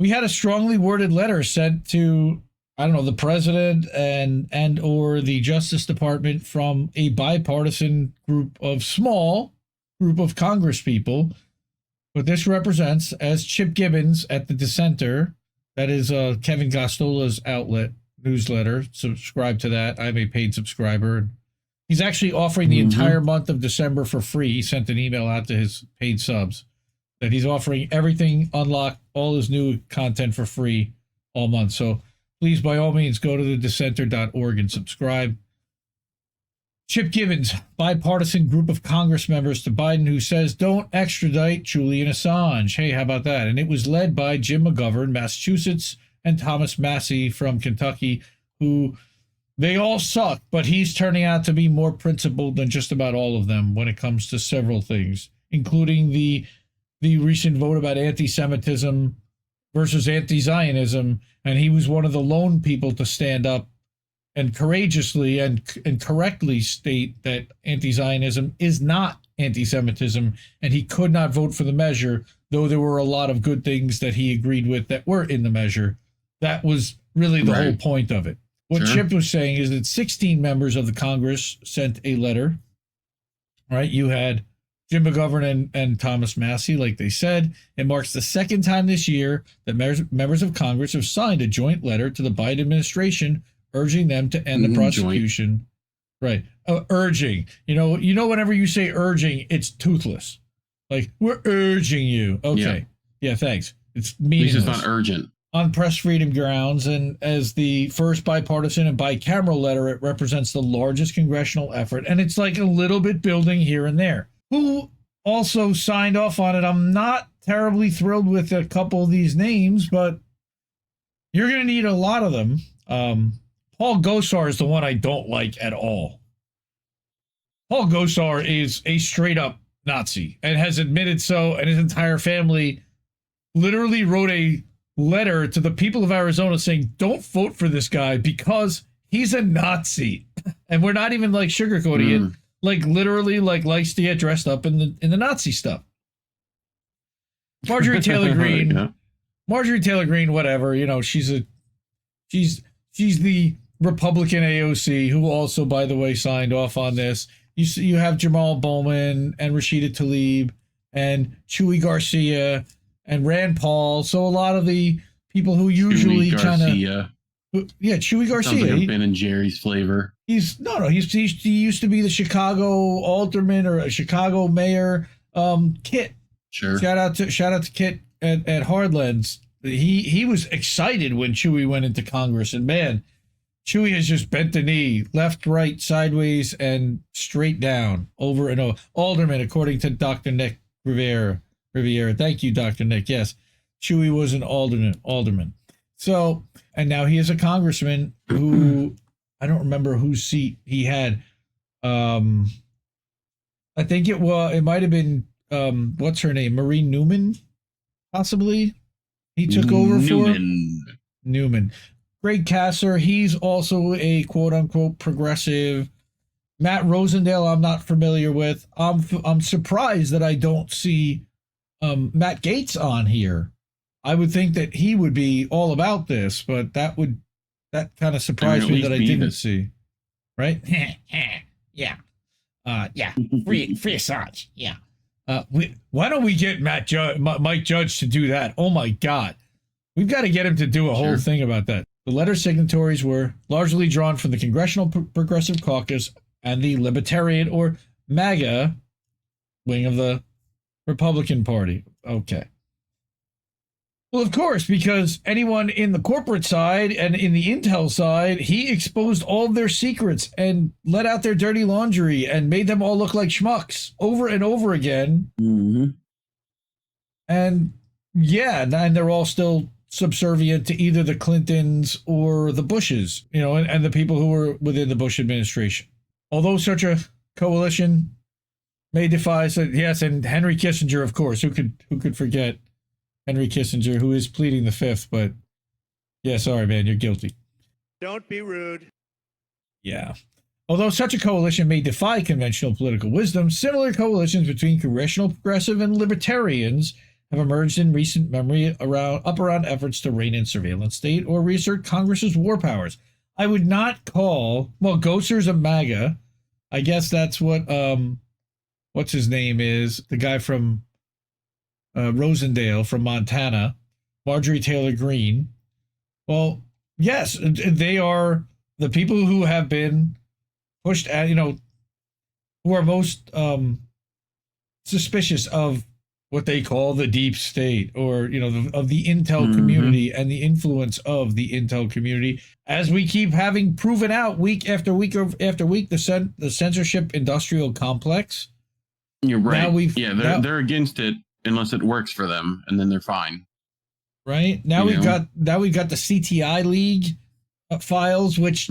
we had a strongly worded letter sent to, I don't know, the president and or the Justice Department from a bipartisan group of Congress people. What this represents as Chip Gibbons at the Dissenter, that is Kevin Gostola's outlet newsletter. Subscribe to that. I'm a paid subscriber. He's actually offering the entire month of December for free. He sent an email out to his paid subs that he's offering everything, unlock all his new content for free all month. So please, by all means, go to the dissenter.org and subscribe. Chip Gibbons, bipartisan group of Congress members to Biden who says don't extradite Julian Assange. Hey, how about that? And it was led by Jim McGovern, Massachusetts, and Thomas Massie from Kentucky, who they all suck, but he's turning out to be more principled than just about all of them when it comes to several things, including the recent vote about anti-Semitism versus anti-Zionism. And he was one of the lone people to stand up and courageously and correctly state that anti-Zionism is not anti-Semitism, and he could not vote for the measure, though there were a lot of good things that he agreed with that were in the measure. That was really the whole point of it. What Chip was saying is that 16 members of the Congress sent a letter. All right, you had Jim McGovern and Thomas Massie, like they said. It marks the second time this year that members of Congress have signed a joint letter to the Biden administration urging them to end the prosecution. Right. Urging. You know, whenever you say urging, it's toothless. Like, we're urging you. Okay. Yeah, thanks. It's meaningless. It's just not urgent. On press freedom grounds, and as the first bipartisan and bicameral letter, it represents the largest congressional effort, and it's like a little bit building here and there. Who also signed off on it? I'm not terribly thrilled with a couple of these names, but you're going to need a lot of them. Paul Gosar is the one I don't like at all. Paul Gosar is a straight-up Nazi and has admitted so, and his entire family literally wrote a letter to the people of Arizona saying, don't vote for this guy because he's a Nazi. And we're not even like sugarcoating it. Like literally like likes to get dressed up in the Nazi stuff. Marjorie Taylor Greene, Marjorie Taylor Greene, whatever, you know, she's the Republican AOC who also, by the way, signed off on this. You have Jamal Bowman and Rashida Tlaib and Chewy Garcia and Rand Paul. So a lot of the people who usually kind of, Chewy Garcia. Sounds like a Ben and Jerry's flavor. He used to be the Chicago alderman or a Chicago mayor. Kit. Sure. Shout out to Kit at Hardlands. He was excited when Chewy went into Congress, and man, Chewy has just bent the knee left, right, sideways, and straight down over and over. Alderman, according to Dr. Nick Riviera. Thank you, Dr. Nick. Yes, Chewy was an alderman. So, and now he is a congressman who, I don't remember whose seat he had. I think it might have been, what's her name? Marie Newman, possibly. He took over for Newman. Greg Kasser, he's also a quote-unquote progressive. Matt Rosendale, I'm not familiar with. I'm surprised that I don't see Matt Gaetz on here. I would think that he would be all about this, but that kind of surprised me that I didn't see. Right? Yeah. Free Assange. Yeah. Why don't we get Mike Judge to do that? Oh my God. We've got to get him to do a whole thing about that. The letter signatories were largely drawn from the Congressional Progressive Caucus and the Libertarian or MAGA wing of the Republican Party. Okay. Well, of course, because anyone in the corporate side and in the intel side, he exposed all of their secrets and let out their dirty laundry and made them all look like schmucks over and over again. Mm-hmm. And yeah, and they're all still subservient to either the Clintons or the Bushes, you know, and the people who were within the Bush administration. Although such a coalition may defy, yes, and Henry Kissinger, of course, who could forget Henry Kissinger, who is pleading the fifth, but yeah, sorry, man, you're guilty. Don't be rude. Yeah. Although such a coalition may defy conventional political wisdom, similar coalitions between congressional progressive and libertarians have emerged in recent memory around efforts to rein in surveillance state or reassert Congress's war powers. I would not call, well, Gosser's a MAGA. I guess that's what, what's his name is, the guy from Rosendale from Montana, Marjorie Taylor Greene. Well, yes, they are the people who have been pushed at, who are most suspicious of what they call the deep state, or, of the intel community and the influence of the intel community. As we keep having proven out week after week after week, the censorship industrial complex. You're right. They're against it unless it works for them, and then they're fine. Right now we've got the CTI League files, which,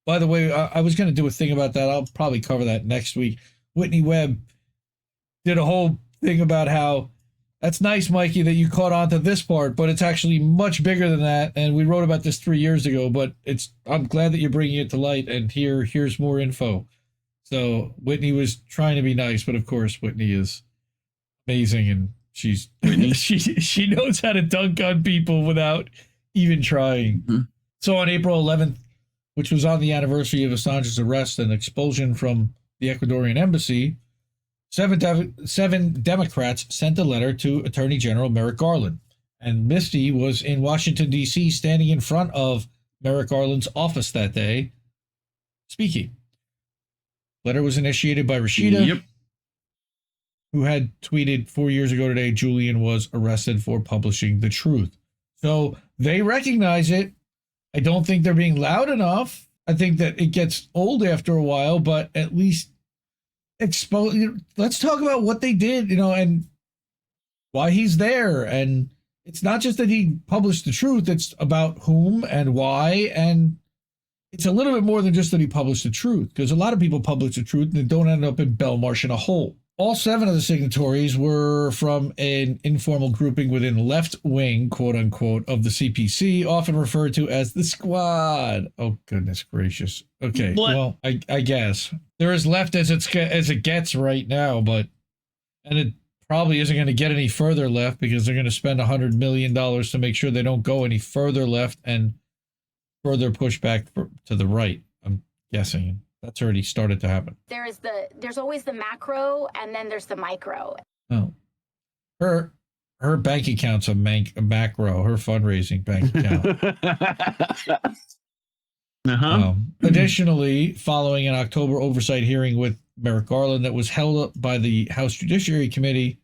by the way, I was going to do a thing about that. I'll probably cover that next week. Whitney Webb did a whole thing about how that's nice, Mikey, that you caught on to this part, but it's actually much bigger than that. And we wrote about this 3 years ago, but I'm glad that you're bringing it to light, and here's more info. So Whitney was trying to be nice, but of course Whitney is amazing, and she's she knows how to dunk on people without even trying. So on April 11th, which was on the anniversary of Assange's arrest and expulsion from the Ecuadorian embassy, seven Democrats sent a letter to Attorney General Merrick Garland. And Misty was in Washington, D.C., standing in front of Merrick Garland's office that day, speaking. Letter was initiated by Reade, who had tweeted 4 years ago today, Julian was arrested for publishing the truth. So they recognize it. I don't think they're being loud enough. I think that it gets old after a while, but at least expose. Let's talk about what they did, and why he's there. And it's not just that he published the truth. It's about whom and why. And it's a little bit more than just that he published the truth, because a lot of people publish the truth and they don't end up in Belmarsh in a hole. All 7 of the signatories were from an informal grouping within the left wing, quote unquote, of the CPC, often referred to as the Squad. Oh, goodness gracious. Okay, well, I guess they're as left as it gets right now, and it probably isn't going to get any further left, because they're going to spend $100 million to make sure they don't go any further left and further push back to the right. I'm guessing. That's already started to happen. There's always the macro, and then there's the micro. Oh, her bank account's a macro. Her fundraising bank account. Additionally, following an October oversight hearing with Merrick Garland that was held up by the House Judiciary Committee,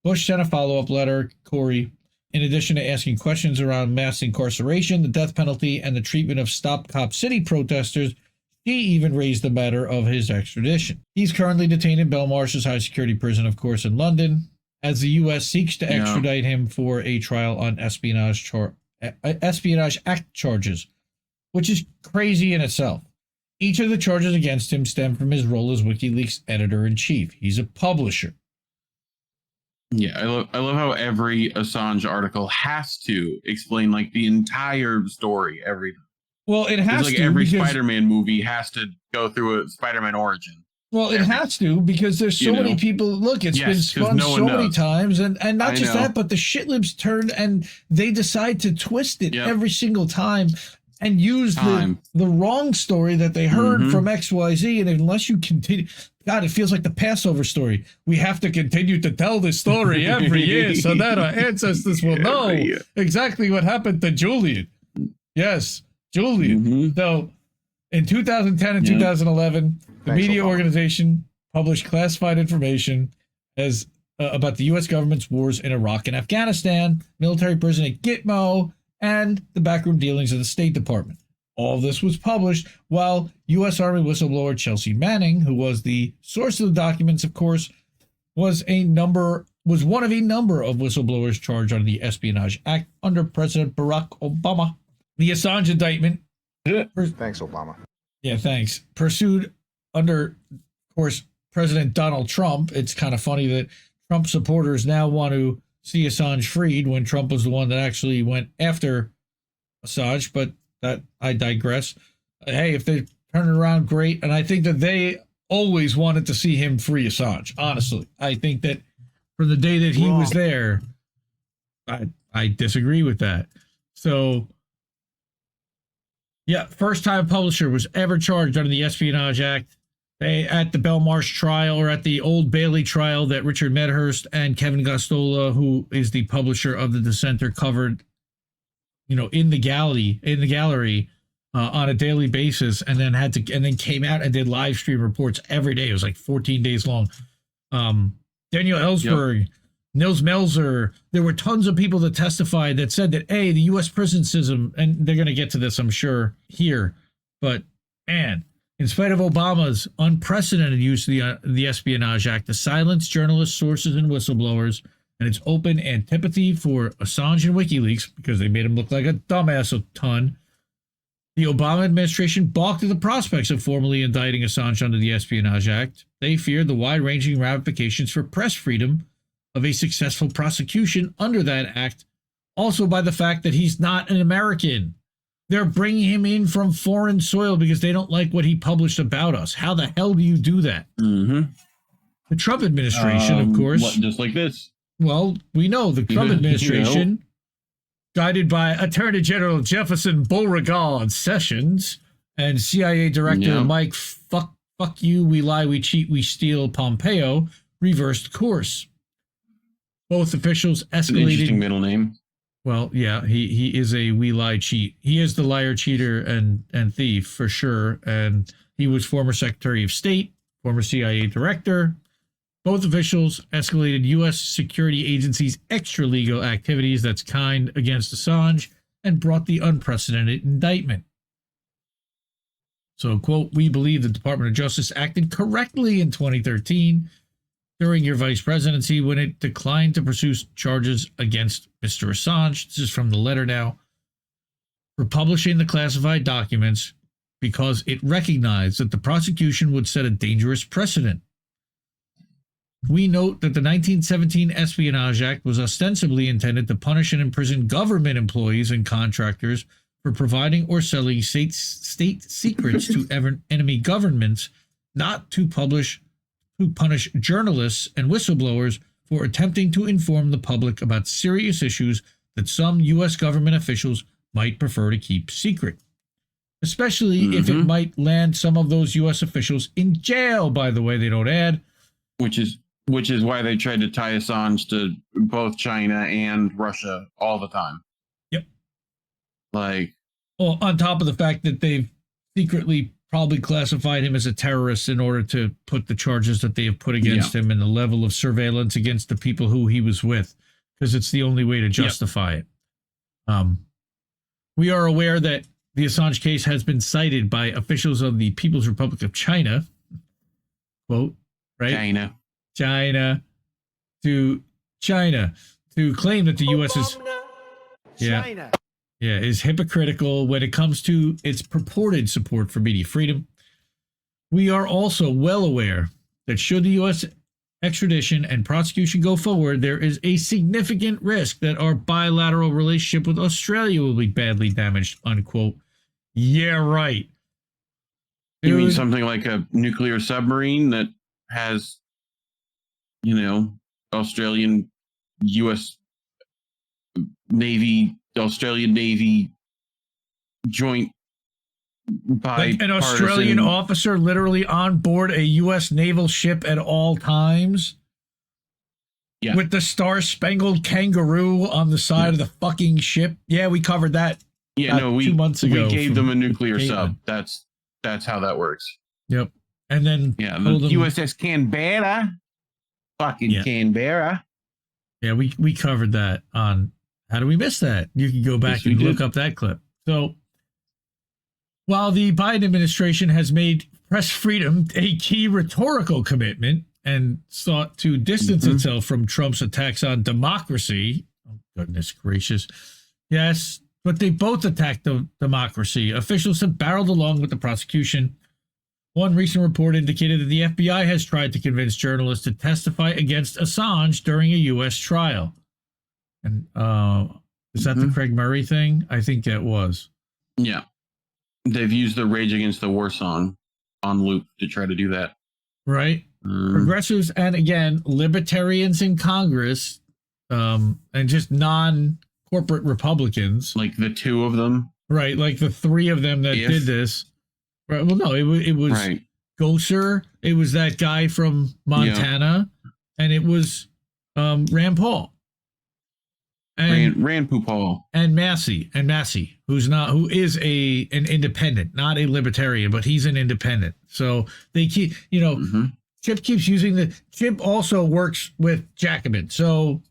Bush sent a follow-up letter, Corey. In addition to asking questions around mass incarceration, the death penalty, and the treatment of Stop Cop City protesters, he even raised the matter of his extradition. He's currently detained in Belmarsh's high-security prison, of course, in London, as the U.S. seeks to extradite him for a trial on Espionage Act charges, which is crazy in itself. Each of the charges against him stem from his role as WikiLeaks editor-in-chief. He's a publisher. Yeah, I love how every Assange article has to explain the entire story every time. Well, it has to. Every Spider-Man movie has to go through a Spider-Man origin. Well, it has to, because there's so many people. Look, it's been spun so many times, and not just that, but the shitlibs turn and they decide to twist it every single time and use the wrong story that they heard from XYZ. And unless you continue, God, it feels like the Passover story. We have to continue to tell this story every year so that our ancestors will know exactly what happened to Julian. Yes. Julian. So in 2010 and 2011, the media organization published classified information about the U.S. government's wars in Iraq and Afghanistan, military prison at Gitmo, and the backroom dealings of the State Department. All of this was published while U.S. Army whistleblower Chelsea Manning, who was the source of the documents, of course, was one of a number of whistleblowers charged under the Espionage Act under President Barack Obama. The Assange indictment. Thanks, Obama. Yeah, thanks. Pursued under, of course, President Donald Trump. It's kind of funny that Trump supporters now want to see Assange freed when Trump was the one that actually went after Assange, but that I digress. Hey, if they turn it around, great. And I think that they always wanted to see him free Assange. Honestly, I think that from the day that he Wrong. was there. I disagree with that. So, yeah, first time publisher was ever charged under the Espionage Act. They at the Belmarsh trial, or at the Old Bailey trial that Richard Medhurst and Kevin Gostola, who is the publisher of the Dissenter, covered, in the gallery on a daily basis, and then came out and did live stream reports every day. It was like 14 days long. Daniel Ellsberg, Nils Melzer, there were tons of people that testified that said that, the U.S. prison system, and they're going to get to this, I'm sure, here, but man, in spite of Obama's unprecedented use of the Espionage Act to silence journalists, sources, and whistleblowers, and its open antipathy for Assange and WikiLeaks, because they made him look like a dumbass a ton, the Obama administration balked at the prospects of formally indicting Assange under the Espionage Act. They feared the wide-ranging ramifications for press freedom of a successful prosecution under that act, also by the fact that he's not an American. They're bringing him in from foreign soil because they don't like what he published about us. How the hell do you do that? Mm-hmm. The Trump administration, of course. Just like this. Well, we know the Trump administration, guided by Attorney General Jefferson Beauregard Sessions and CIA Director Mike fuck you, we lie, we cheat, we steal Pompeo, reversed course. Both officials escalated. An interesting middle name. Well, yeah, he is a we lie cheat. He is the liar, cheater, and thief for sure. And he was former Secretary of State, former CIA Director. Both officials escalated U.S. security agencies' extra-legal activities, that's kind, against Assange, and brought the unprecedented indictment. So, quote, we believe the Department of Justice acted correctly in 2013 during your vice presidency when it declined to pursue charges against Mr. Assange. This is from the letter now. For publishing the classified documents because it recognized that the prosecution would set a dangerous precedent. We note that the 1917 Espionage Act was ostensibly intended to punish and imprison government employees and contractors for providing or selling state secrets to enemy governments, not to punish journalists and whistleblowers for attempting to inform the public about serious issues that some U.S. government officials might prefer to keep secret, especially if it might land some of those U.S. officials in jail, by the way, they don't add. Which is why they tried to tie Assange to both China and Russia all the time. Yep. Well, on top of the fact that they've secretly probably classified him as a terrorist in order to put the charges that they have put against him and the level of surveillance against the people who he was with, because it's the only way to justify it. We are aware that the Assange case has been cited by officials of the People's Republic of China, quote, right? China to claim that the U.S. is is hypocritical when it comes to its purported support for media freedom. We are also well aware that should the U.S. extradition and prosecution go forward, there is a significant risk that our bilateral relationship with Australia will be badly damaged, unquote. Yeah, right. You mean something like a nuclear submarine that has, Australian Australian Navy joint like an Australian officer literally on board a U.S. naval ship at all times? Yeah. With the Star-Spangled Kangaroo on the side of the fucking ship? Yeah, we covered that 2 months ago. We gave them a nuclear sub. That's how that works. Yep. And then the USS Canberra. Fucking Canberra. Yeah, we covered that on How Do We Miss That? You can go back and look up that clip. So while the Biden administration has made press freedom a key rhetorical commitment and sought to distance itself from Trump's attacks on democracy, oh goodness gracious, yes, but they both attacked the democracy. Officials have barreled along with the prosecution. One recent report indicated that the FBI has tried to convince journalists to testify against Assange during a U.S. trial. And is that the Craig Murray thing? I think that was. Yeah. They've used the Rage Against the War song on loop to try to do that. Right. progressives and, again, libertarians in Congress, and just non-corporate Republicans. Like the two of them? Right, like the three of them that did this. Right, well, no, it was right. Gosar, it was that guy from Montana, and it was Rand Paul. And Rand Paul. And Massey, who is an independent, not a libertarian, but he's an independent. So they keep, Chip keeps using Chip also works with Jacobin. So,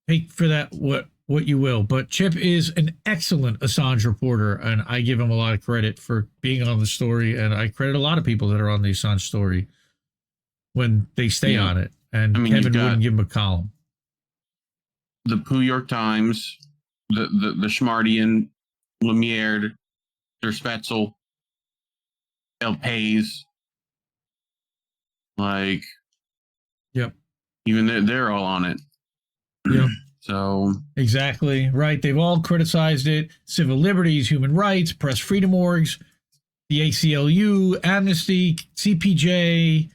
take for that what you will. But Chip is an excellent Assange reporter, and I give him a lot of credit for being on the story. And I credit a lot of people that are on the Assange story when they stay on it. And Kevin wouldn't give him a column. The New York Times, the Schmartian, Lemire, Der Spetzel, El Pays, even they're all on it. Yep. So exactly right. They've all criticized it. Civil liberties, human rights, press freedom orgs, the ACLU, Amnesty, CPJ.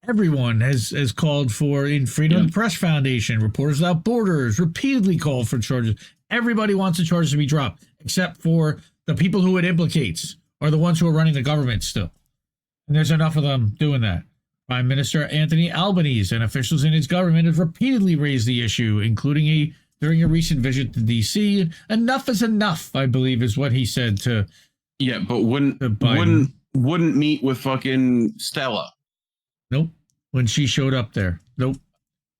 Everyone has called for, in Freedom of the Press Foundation, Reporters Without Borders, repeatedly called for charges. Everybody wants the charges to be dropped, except for the people who it implicates are the ones who are running the government still. And there's enough of them doing that. Prime Minister Anthony Albanese and officials in his government have repeatedly raised the issue, including during a recent visit to D.C. Enough is enough, I believe, is what he said to. Yeah, but wouldn't meet with fucking Stella. Nope. When she showed up there. Nope.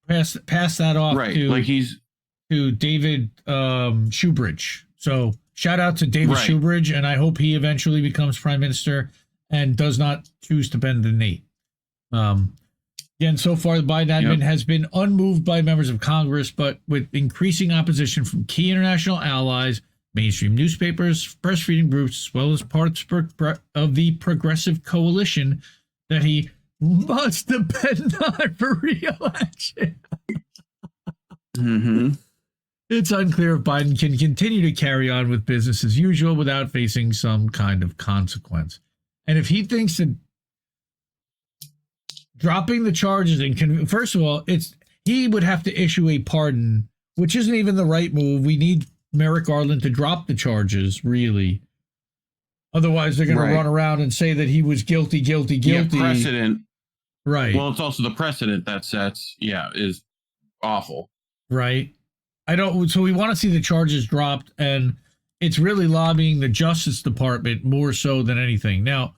Pass that off to David Shoebridge. So shout out to David Shoebridge, and I hope he eventually becomes prime minister and does not choose to bend the knee. Again, so far the Biden admin has been unmoved by members of Congress, but with increasing opposition from key international allies, mainstream newspapers, press freedom groups, as well as parts of the progressive coalition, that he must depend on for re-election. It's unclear if Biden can continue to carry on with business as usual without facing some kind of consequence. And if he thinks that dropping the charges and first of all, he would have to issue a pardon, which isn't even the right move. We need Merrick Garland to drop the charges, really. Otherwise, they're going to run around and say that he was guilty. Yeah, precedent. Right. Well, it's also the precedent that sets, is awful. Right. So we want to see the charges dropped, and it's really lobbying the Justice Department more so than anything. Now,